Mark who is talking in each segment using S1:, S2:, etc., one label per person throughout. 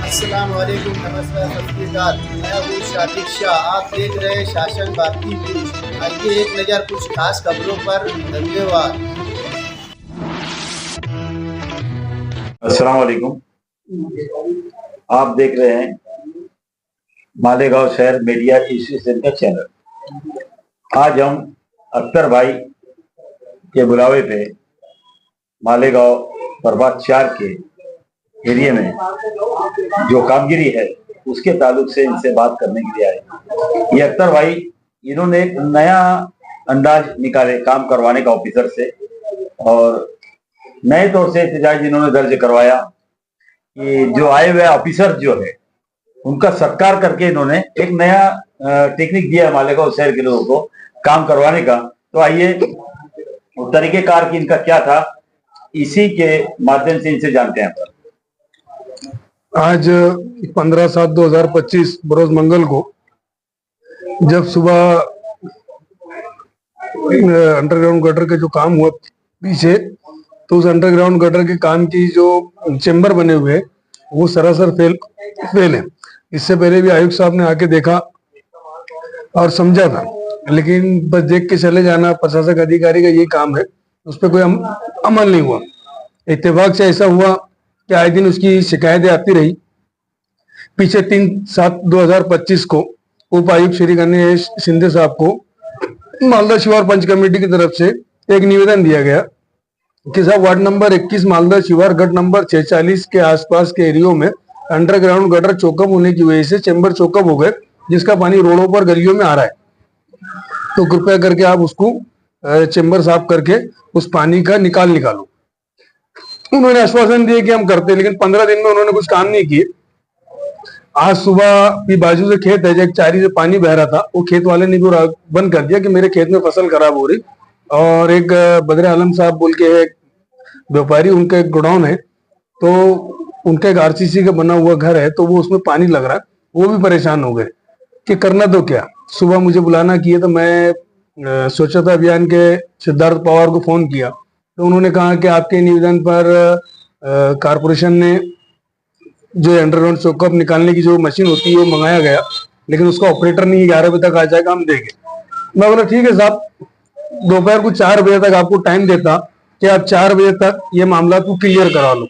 S1: अस्सलाम वालेकुम, नमस्कार, सत श्री अकाल। मैं हूँ शातिक शाह। आप देख रहे हैं शासन भारती न्यूज। आइए एक नज़र कुछ खास खबरों पर। धन्यवाद।
S2: अस्सलाम वालेकुम। आप देख रहे हैं मालेगांव शहर मीडिया एसोसिएशन का चैनल। आज हम अख्तर भाई के बुलावे पे मालेगांव प्रभात 4 के एरिया में जो कामगिरी है उसके ताल्लुक से इनसे बात करने के लिए आए। ये अख्तर भाई, इन्होंने एक नया अंदाज निकाले काम करवाने का ऑफिसर से, और नए तौर से एहतजाज इन्होंने दर्ज करवाया कि जो आए हुए ऑफिसर जो है उनका सत्कार करके इन्होंने एक नया टेक्निक दिया मालेगांव शहर के लोगों को काम करवाने का। तो आइए वो तरीकेकार की इनका क्या था, इसी के माध्यम से इनसे जानते हैं।
S3: आज 15/7/2025 बरोज मंगल को जब सुबह अंडरग्राउंड गटर के जो काम हुआ पीछे, तो उस अंडरग्राउंड गटर के काम की जो चेंबर बने हुए हैं वो सरासर फेल है। इससे पहले भी आयुक्त साहब ने आके देखा और समझा था, लेकिन बस देख के चले जाना प्रशासक अधिकारी का ये काम है, उस पर कोई अमल नहीं हुआ। इत्तेफाक से ऐसा हुआ कि आए दिन उसकी शिकायतें आती रही। पीछे 3/7/2025 को उप आयुक्त श्री गणेश शिंदे साहब को मालदा शिवार पंच कमेटी की तरफ से एक निवेदन दिया गया कि साहब वार्ड नंबर 21 मालदा शिवार गट नंबर 640 के आसपास के एरियो में अंडरग्राउंड गटर चोकअप होने की वजह से चेंबर चोकअप हो गए, जिसका पानी रोडों पर गलियों में आ रहा है। तो कृपया करके आप उसको चेंबर साफ करके उस पानी का निकालो। उन्होंने आश्वासन दिए कि हम करते, लेकिन 15 दिन में उन्होंने कुछ काम नहीं किए। आज सुबह भी बाजू से खेत है, जो एक चारी से पानी बह रहा था, वो खेत वाले ने भी बंद कर दिया कि मेरे खेत में फसल खराब हो रही। और एक बदरे आलम साहब बोल के एक व्यापारी, उनका एक गोडाउन है, तो उनका एक आरसीसी का बना हुआ घर है, तो वो उसमें पानी लग रहा है। वो भी परेशान हो गए कि करना तो क्या। सुबह मुझे बुलाना किए तो मैं स्वच्छता अभियान के सिद्धार्थ पवार को फोन किया, तो उन्होंने कहा कि आपके निवेदन पर कारपोरेशन ने जो अंडरग्राउंड चोकअप निकालने की जो मशीन होती है वो मंगाया गया, लेकिन उसका ऑपरेटर नहीं 11 बजे तक आ जाएगा, हम देंगे। मैं बोला ठीक है साहब, दोपहर को 4 बजे तक आपको टाइम देता कि आप 4 बजे तक ये मामला को क्लियर करा लो।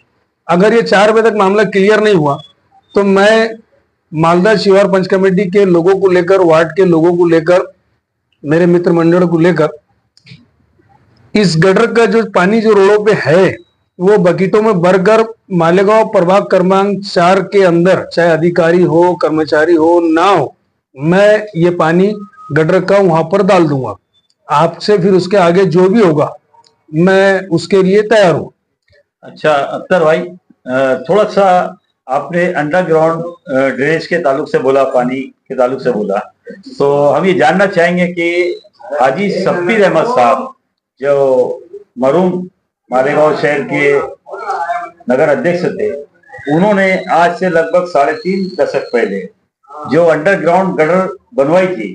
S3: अगर ये 4 बजे तक मामला क्लियर नहीं हुआ तो मैं मालदा शिवार पंच कमेटी के लोगों को लेकर, वार्ड के लोगों को लेकर, मेरे मित्र मंडल को लेकर इस गटर का जो पानी जो रोडों पे है वो बकेटों में भरकर मालेगांव प्रभाग क्रमांक 4 के अंदर, चाहे अधिकारी हो कर्मचारी हो ना हो, मैं ये पानी गटर का वहां पर डाल दूंगा। आपसे फिर उसके आगे जो भी होगा मैं उसके लिए तैयार हूँ।
S2: अच्छा अख्तर भाई, थोड़ा सा आपने अंडरग्राउंड ड्रेनेज के ताल्लुक से बोला, पानी के ताल्लुक से बोला, तो हम ये जानना चाहेंगे कि हाजी शब्बीर अहमद साहब जो मरूम मालेगांव शहर के नगर अध्यक्ष थे, उन्होंने आज से लगभग 3.5 दशक पहले जो अंडरग्राउंड गटर बनवाई थी,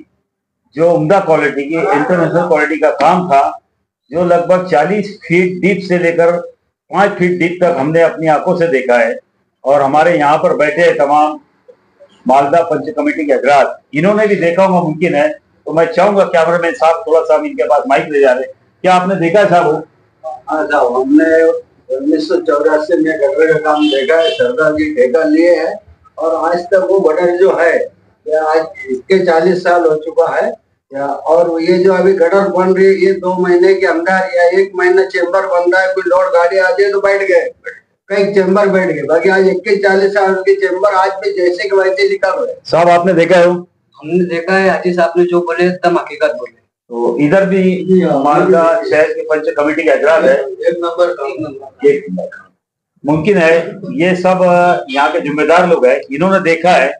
S2: जो उम्दा क्वालिटी की, इंटरनेशनल क्वालिटी का काम था, जो लगभग 40 फीट डीप से लेकर 5 फीट डीप तक हमने अपनी आंखों से देखा है। और हमारे यहाँ पर बैठे तमाम मालदा पंच कमेटी के हजरात, इन्होंने भी देखा होगा, मुमकिन है। तो मैं चाहूंगा कैमरामैन साहब थोड़ा सा इनके पास माइक ले जा रहे, क्या आपने देखा साहब वो?
S1: हाँ साहब, हमने 1984 में गटर का काम देखा है, सरदार जी ठेका लिए है, और आज तक वो गटर जो है, आज इसके 40 साल हो चुका है। और ये जो अभी गटर बन रही है, ये 2 महीने के अंदर या 1 महीना चेंबर बन रहा है। कोई लोड गाड़ी आ जाए तो बैठ गए, कई चेंबर बैठ गए, बाकी आज 41-40 साल के चेंबर आज भी जैसे के वैसे निकल रहे।
S2: साहब आपने देखा है?
S1: हमने देखा है, हाजी साहब ने जो बोले एकदम हकीकत बोले।
S2: तो इधर भी मालदा शहर के पंच कमेटी के हजरात है,
S1: एक नंबर
S2: मुमकिन है ये सब यहाँ के जिम्मेदार लोग हैं, इन्होंने देखा है।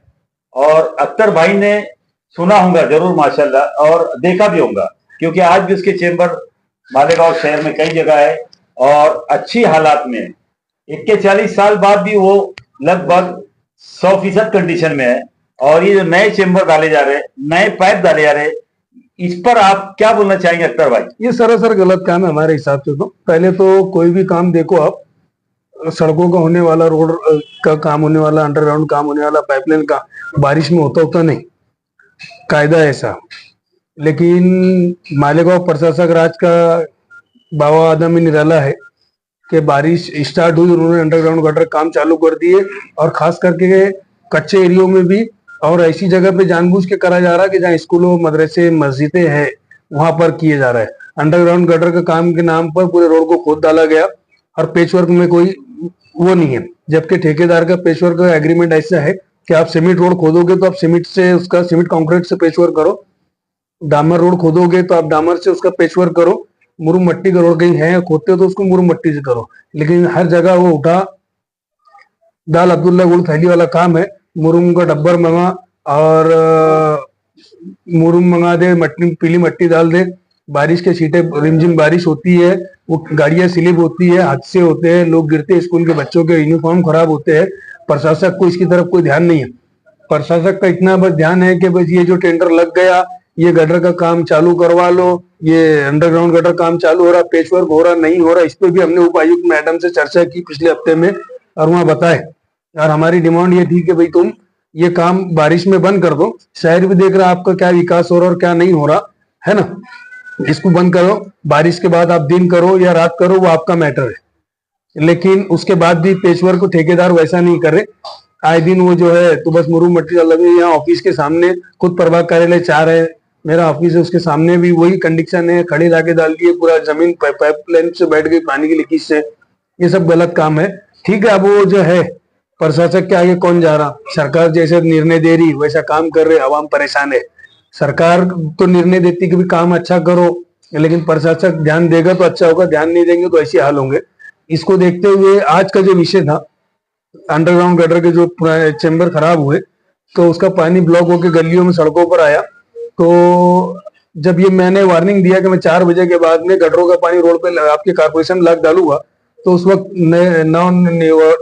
S2: और अख्तर भाई ने सुना होगा जरूर माशाल्लाह, और देखा भी होगा, क्योंकि आज भी उसके चेंबर मालेगांव शहर में कई जगह है और अच्छी हालात में है। 41 साल बाद भी वो लगभग 100% कंडीशन में है। और ये जो नए चेंबर डाले जा रहे हैं, नए पाइप डाले जा रहे हैं, इस पर आप क्या बोलना चाहेंगे अख्तर भाई?
S3: ये सरासर गलत काम है हमारे हिसाब से। तो पहले तो कोई भी काम देखो आप, सड़कों का होने वाला, रोड का काम होने वाला, अंडरग्राउंड काम होने वाला, पाइपलाइन का बारिश में होता नहीं, कायदा है ऐसा। लेकिन मालेगांव प्रशासक राज का बाबा आदम ही निराला है कि बारिश स्टार्ट हुई, उन्होंने अंडरग्राउंड गटर काम चालू कर दिए, और खास करके कच्चे एरियो में भी, और ऐसी जगह पे जानबूझ के करा जा रहा है कि जहाँ स्कूलों, मदरसे, मस्जिदें हैं वहां पर किए जा रहा है। अंडरग्राउंड गटर के काम के नाम पर पूरे रोड को खोद डाला गया, और पेचवर्क में कोई वो नहीं है। जबकि ठेकेदार का पेचवर्क का एग्रीमेंट ऐसा है कि आप सीमेंट रोड खोदोगे तो आप सीमेंट से उसका, सीमेंट कंक्रीट से पेचवर्क करो, डामर रोड खोदोगे तो आप डामर से उसका पेचवर्क करो, मुरुम मट्टी का रोड कहीं है खोदते हो तो उसको मुरुम मट्टी से करो। लेकिन हर जगह वो उठा दाल अब्दुल्ला गुल थैली वाला काम है। मुरुम का डब्बर मंगा और मुरुम मंगा दे, मट्टी, पीली मट्टी डाल दे, बारिश के छींटे, रिमझिम बारिश होती है, वो गाड़ियां स्लिप होती है, हादसे होते हैं, लोग गिरते हैं, स्कूल के बच्चों के यूनिफॉर्म खराब होते हैं। प्रशासक को इसकी तरफ कोई ध्यान नहीं है। प्रशासक का इतना बस ध्यान है कि बस ये जो टेंडर लग गया, ये गटर का काम चालू करवा लो, ये अंडरग्राउंड गटर काम चालू हो रहा, पेचवर्क हो रहा, नहीं हो रहा। इस पर भी हमने उपायुक्त मैडम से चर्चा की पिछले हफ्ते में, और वहां बताए, और हमारी डिमांड ये थी कि भाई तुम ये काम बारिश में बंद कर दो, शहर भी देख रहा है आपका क्या विकास हो रहा और क्या नहीं हो रहा है ना, इसको बंद करो। बारिश के बाद आप दिन करो या रात करो, वो आपका मैटर है। लेकिन उसके बाद भी पेचवर्क को ठेकेदार वैसा नहीं करे, आए दिन वो जो है तो बस मुरुम मट्टी लगे। यहाँ ऑफिस के सामने खुद प्रभाग कार्यालय 4 है, मेरा ऑफिस है, उसके सामने भी वही कंडीशन है, खड़े लाके डाल दिए, पूरा जमीन पाइपलाइन से बैठ गई पानी की लीकेज से। ये सब गलत काम है। ठीक है, अब वो जो है प्रशासक के आगे कौन जा रहा, सरकार जैसे निर्णय दे रही वैसा काम कर रहे, आवाम परेशान है। सरकार तो निर्णय देती कि भी काम अच्छा करो, लेकिन प्रशासक ध्यान देगा तो अच्छा होगा, ध्यान नहीं देंगे तो ऐसे हाल होंगे। इसको देखते हुए आज का जो विषय था, अंडरग्राउंड गटर के जो चेंबर खराब हुए तो उसका पानी ब्लॉक होकर गलियों में, सड़कों पर आया। तो जब ये मैंने वार्निंग दिया कि मैं 4 बजे के बाद में गटरों का पानी रोड पे आपके कारपोरेशन लग डालूंगा, तो उस वक्त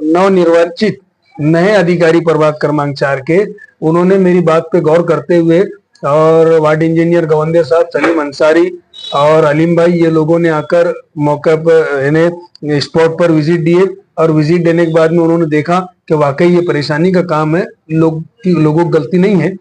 S3: नवनिर्वाचित नए अधिकारी प्रभाग क्रमांक 4 के, उन्होंने मेरी बात पे गौर करते हुए, और वार्ड इंजीनियर गवंदे साहब, सलीम अंसारी और अलीम भाई, ये लोगों ने आकर मौके पर इन्हें स्पॉट पर विजिट दिए, और विजिट देने के बाद में उन्होंने देखा कि वाकई ये परेशानी का काम है, लोगों की गलती नहीं है।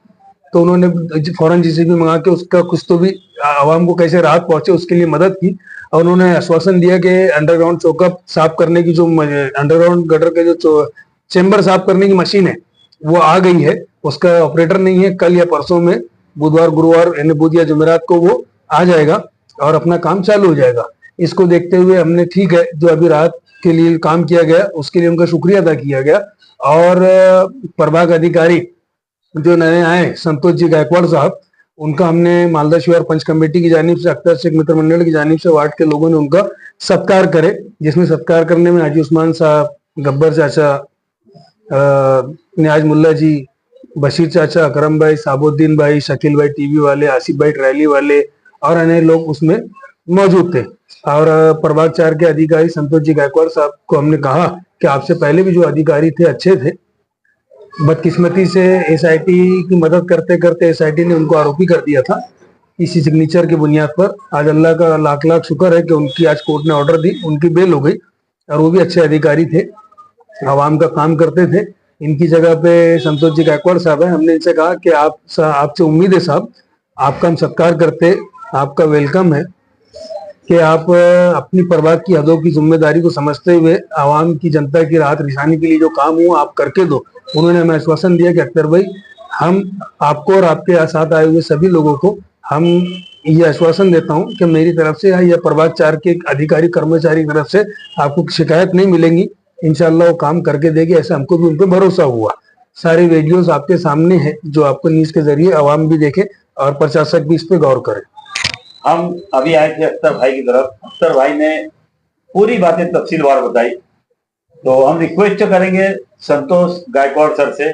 S3: तो उन्होंने फौरन जेसीबी मंगा के उसका कुछ तो भी आवाम को कैसे राहत पहुंचे उसके लिए मदद की, और उन्होंने आश्वासन दिया कि अंडरग्राउंड चौकअप साफ करने की, जो अंडरग्राउंड गटर के जो चेंबर साफ करने की मशीन है वो आ गई है, उसका ऑपरेटर नहीं है। कल या परसों में, बुधवार गुरुवार यानी बुध या जुमेरात को वो आ जाएगा और अपना काम चालू हो जाएगा। इसको देखते हुए हमने, ठीक है, जो अभी रात के लिए काम किया गया उसके लिए उनका शुक्रिया अदा किया गया। और प्रभाग अधिकारी जो नए आए, संतोष जी गायकवाड़ साहब, उनका हमने मालदा शिवार पंच कमेटी की जानिब से, अख्तर शेख मित्र मंडल की जानिब से, वार्ड के लोगों ने उनका सत्कार करे, जिसमें सत्कार करने में हाजी उस्मान साहब, गब्बर चाचा, न्याज मुल्ला जी, बशीर चाचा, अकरम भाई, साबुद्दीन भाई, शकील भाई टीवी वाले, आसिफ भाई ट्रैली वाले और अन्य लोग उसमें मौजूद थे। और प्रभाग 4 के अधिकारी संतोष जी गायकवाड़ साहब को हमने कहा कि आपसे पहले भी जो अधिकारी थे अच्छे थे, बदकिस्मती से एसआईटी की मदद करते करते एसआईटी ने उनको आरोपी कर दिया था इसी सिग्नेचर की बुनियाद पर। आज अल्लाह का लाख लाख शुक्र है कि उनकी आज कोर्ट ने ऑर्डर दी, उनकी बेल हो गई, और वो भी अच्छे अधिकारी थे, आवाम का काम करते थे। इनकी जगह पे संतोष जी गायकवाड़ साहब है। हमने इनसे कहा कि आपसे उम्मीद है साहब, आपका हम सत्कार करते, आपका वेलकम है कि आप अपनी प्रभाग की हदों की जिम्मेदारी को समझते हुए आवाम की, जनता की राहत रिसानी के लिए जो काम हुआ आप करके दो। उन्होंने हमें आश्वासन दिया कि अख्तर भाई, हम आपको और आपके साथ आए हुए सभी लोगों को हम ये आश्वासन देता हूं कि मेरी तरफ से या प्रभाग 4 के अधिकारी कर्मचारी की तरफ से आपको शिकायत नहीं मिलेंगी, इंशाल्लाह वो काम करके देगी, ऐसा हमको भी उन पर भरोसा हुआ। सारे वीडियोस आपके सामने हैं जो आपको न्यूज के जरिए आवाम भी देखे और प्रशासक भी इस पे गौर करे।
S2: हम अभी आए थे अख्तर भाई की तरफ, अख्तर भाई ने पूरी बातें तफसीलवार बताई, तो हम रिक्वेस्ट करेंगे संतोष गायकवाड़ सर से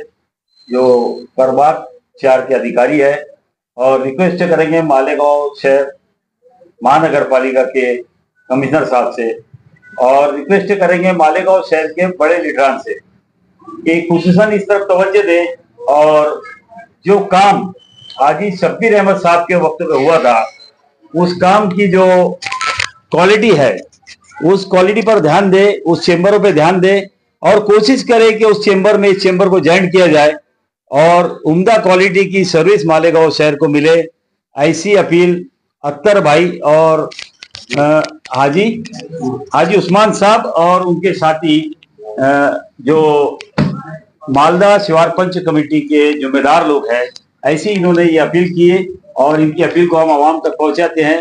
S2: जो प्रभाग 4 के अधिकारी है, और रिक्वेस्ट करेंगे मालेगांव शहर महानगर पालिका के कमिश्नर साहब से, और रिक्वेस्ट करेंगे मालेगांव शहर के बड़े लीडरान से कि खुसूसन इस तरफ तवज्जो दें, और जो काम हाजी शब्बीर अहमद साहब के वक्त पे हुआ था, उस काम की जो क्वालिटी है उस क्वालिटी पर ध्यान दे, उस चेंबरों पे ध्यान दे और कोशिश करे कि उस चेंबर में इस चेंबर को ज्वाइन किया जाए और उम्दा क्वालिटी की सर्विस मालेगांव शहर को मिले। ऐसी अपील अख्तर भाई और हाजी उस्मान साहब और उनके साथी जो मालदा शिवार पंच कमेटी के जिम्मेदार लोग हैं, ऐसी इन्होंने ये अपील की है और इनकी अपील को हम आवाम तक पहुंचाते हैं।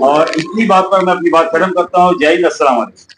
S2: और इतनी बात पर मैं अपनी बात खत्म करता हूँ। जय हिंद, अस्सलाम वालेकुम।